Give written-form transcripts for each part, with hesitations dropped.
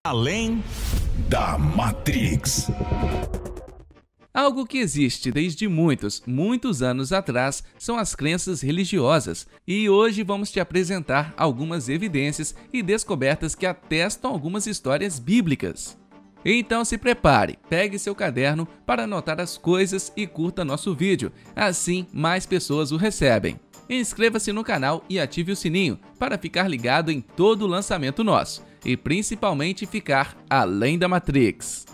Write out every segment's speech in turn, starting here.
Além da Matrix. Algo que existe desde muitos anos atrás são as crenças religiosas, e hoje vamos te apresentar algumas evidências e descobertas que atestam algumas histórias bíblicas. Então se prepare, pegue seu caderno para anotar as coisas e curta nosso vídeo, assim mais pessoas o recebem. Inscreva-se no canal e ative o sininho para ficar ligado em todo o lançamento nosso e principalmente ficar além da Matrix.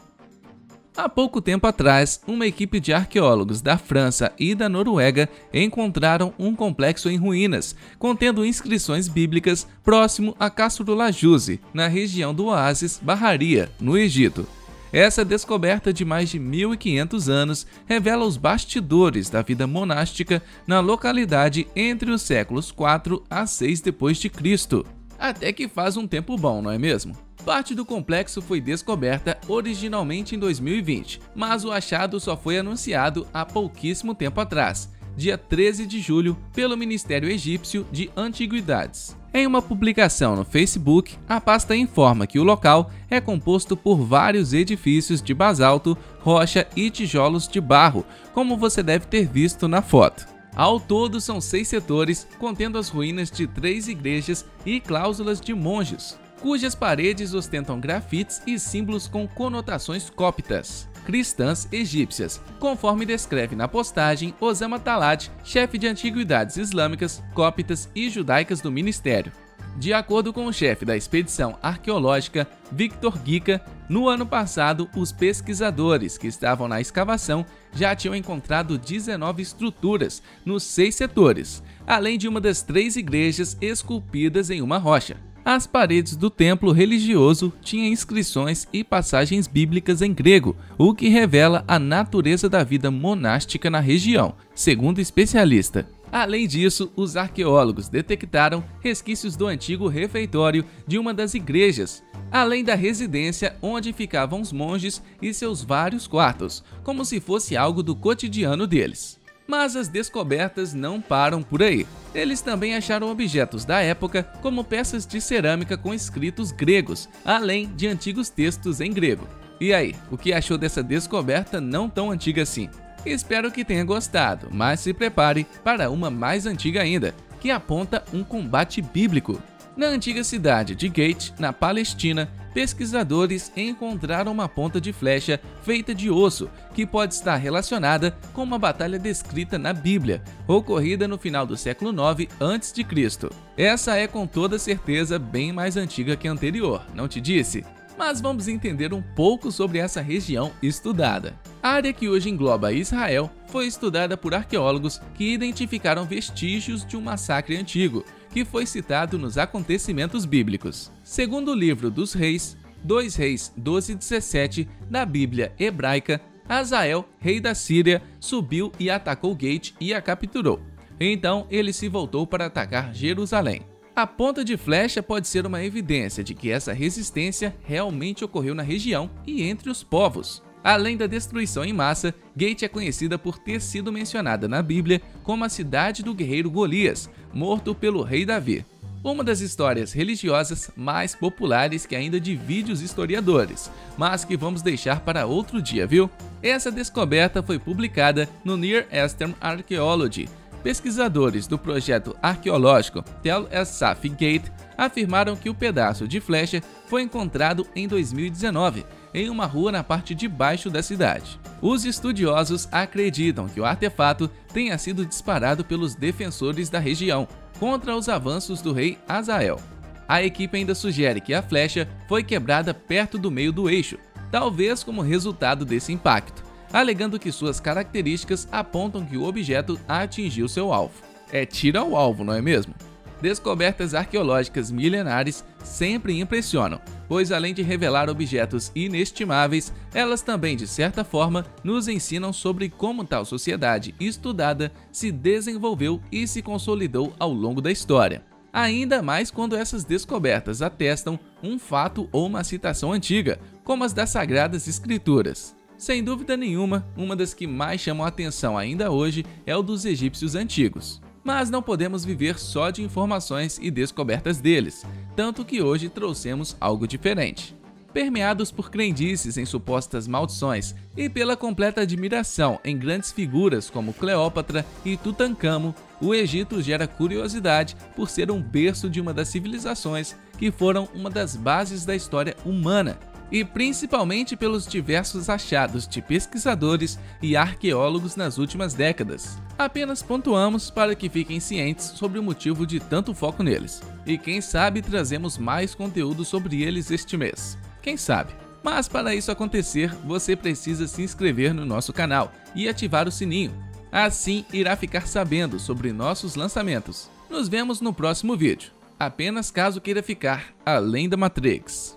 Há pouco tempo atrás, uma equipe de arqueólogos da França e da Noruega encontraram um complexo em ruínas, contendo inscrições bíblicas próximo a Castro Lajouzi, na região do oásis Bahariya, no Egito. Essa descoberta de mais de 1500 anos revela os bastidores da vida monástica na localidade entre os séculos 4 a 6 d.C. Até que faz um tempo bom, não é mesmo? Parte do complexo foi descoberta originalmente em 2020, mas o achado só foi anunciado há pouquíssimo tempo atrás, dia 13 de julho, pelo Ministério Egípcio de Antiguidades. Em uma publicação no Facebook, a pasta informa que o local é composto por vários edifícios de basalto, rocha e tijolos de barro, como você deve ter visto na foto. Ao todo, são 6 setores, contendo as ruínas de 3 igrejas e cláusulas de monges, cujas paredes ostentam grafites e símbolos com conotações cóptas, cristãs egípcias, conforme descreve na postagem Osama Talat, chefe de antiguidades islâmicas, cóptas e judaicas do Ministério. De acordo com o chefe da expedição arqueológica, Victor Gica, no ano passado, os pesquisadores que estavam na escavação já tinham encontrado 19 estruturas nos 6 setores, além de uma das 3 igrejas esculpidas em uma rocha. As paredes do templo religioso tinham inscrições e passagens bíblicas em grego, o que revela a natureza da vida monástica na região, segundo o especialista. Além disso, os arqueólogos detectaram resquícios do antigo refeitório de uma das igrejas, além da residência onde ficavam os monges e seus vários quartos, como se fosse algo do cotidiano deles. Mas as descobertas não param por aí. Eles também acharam objetos da época, como peças de cerâmica com escritos gregos, além de antigos textos em grego. E aí, o que achou dessa descoberta não tão antiga assim? Espero que tenha gostado, mas se prepare para uma mais antiga ainda, que aponta um combate bíblico. Na antiga cidade de Gate, na Palestina, pesquisadores encontraram uma ponta de flecha feita de osso, que pode estar relacionada com uma batalha descrita na Bíblia, ocorrida no final do século 9 a.C. Essa é com toda certeza bem mais antiga que a anterior, não te disse? Mas vamos entender um pouco sobre essa região estudada. A área que hoje engloba Israel foi estudada por arqueólogos que identificaram vestígios de um massacre antigo, que foi citado nos acontecimentos bíblicos. Segundo o livro dos Reis, 2 Reis 12:17, da Bíblia hebraica, Hazael, rei da Síria, subiu e atacou Gate e a capturou. Então ele se voltou para atacar Jerusalém. A ponta de flecha pode ser uma evidência de que essa resistência realmente ocorreu na região e entre os povos. Além da destruição em massa, Gate é conhecida por ter sido mencionada na Bíblia como a cidade do guerreiro Golias, morto pelo rei Davi. Uma das histórias religiosas mais populares que ainda divide os historiadores, mas que vamos deixar para outro dia, viu? Essa descoberta foi publicada no Near Eastern Archaeology. Pesquisadores do projeto arqueológico Tel el-Saf Gate afirmaram que o pedaço de flecha foi encontrado em 2019, em uma rua na parte de baixo da cidade. Os estudiosos acreditam que o artefato tenha sido disparado pelos defensores da região contra os avanços do rei Hazael. A equipe ainda sugere que a flecha foi quebrada perto do meio do eixo, talvez como resultado desse impacto, alegando que suas características apontam que o objeto atingiu seu alvo. É tiro ao alvo, não é mesmo? Descobertas arqueológicas milenares sempre impressionam, pois além de revelar objetos inestimáveis, elas também, de certa forma, nos ensinam sobre como tal sociedade estudada se desenvolveu e se consolidou ao longo da história. Ainda mais quando essas descobertas atestam um fato ou uma citação antiga, como as das Sagradas Escrituras. Sem dúvida nenhuma, uma das que mais chamam a atenção ainda hoje é o dos egípcios antigos. Mas não podemos viver só de informações e descobertas deles, tanto que hoje trouxemos algo diferente. Permeados por crendices em supostas maldições e pela completa admiração em grandes figuras como Cleópatra e Tutancâmon, o Egito gera curiosidade por ser um berço de uma das civilizações que foram uma das bases da história humana, e principalmente pelos diversos achados de pesquisadores e arqueólogos nas últimas décadas. Apenas pontuamos para que fiquem cientes sobre o motivo de tanto foco neles, e quem sabe trazemos mais conteúdo sobre eles este mês. Quem sabe? Mas para isso acontecer, você precisa se inscrever no nosso canal e ativar o sininho. Assim irá ficar sabendo sobre nossos lançamentos. Nos vemos no próximo vídeo, apenas caso queira ficar além da Matrix.